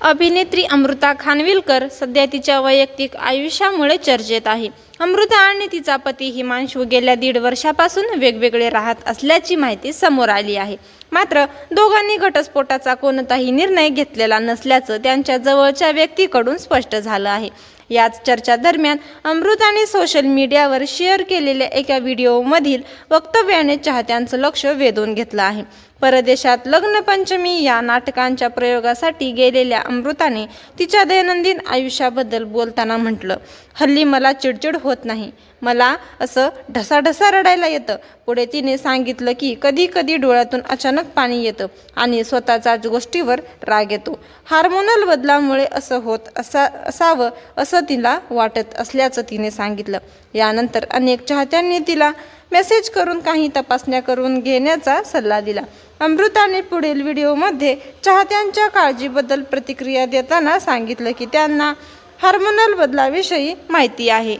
अभिनेत्री अमृता खानविलकर सध्या तिच्या वैयक्तिक आयुष्यामुळे चर्चेत आहे. अमृता आणि तिचा पती हिमांशू गेल्या 1.5 वर्षापासून वेगवेगळे राहत असल्याची माहिती समोर आली आहे. मात्र दोघांनी घटस्फोटाचा कोणताही निर्णय घेतलेला नसल्याचं त्यांच्या जवळच्या व्यक्तीकडून स्पष्ट झालं आहे. याच चर्चादरम्यान अमृताने सोशल मीडियावर शेअर केलेल्या एका व्हिडिओमधील वक्तव्याने चाहत्यांचं लक्ष वेधून घेतलं आहे. परदेशात लग्नपंचमी या नाटकांच्या प्रयोगासाठी गेलेल्या अमृताने तिच्या दैनंदिन आयुष्याबद्दल बोलताना म्हटलं, हल्ली मला चिडचिड होत नाही. मला असं ढसाढसा रडायला येतं. पुढे तिने सांगितलं की कधी कधी डोळ्यातून अचानक पाणी येतं आणि स्वतःच्याच गोष्टीवर राग येतो. हार्मोनल बदलामुळे असं होत असावं असं तिला वाटत असल्याचं तिने सांगितलं. यानंतर अनेक चाहत्यांनी तिला मेसेज करून काही तपासण्या करून घेण्याचा सल्ला दिला. अमृताने पुढील व्हिडिओमध्ये चाहत्यांच्या काळजीबद्दल प्रतिक्रिया देताना सांगितलं की त्यांना हार्मोनल बदलाविषयी माहिती आहे.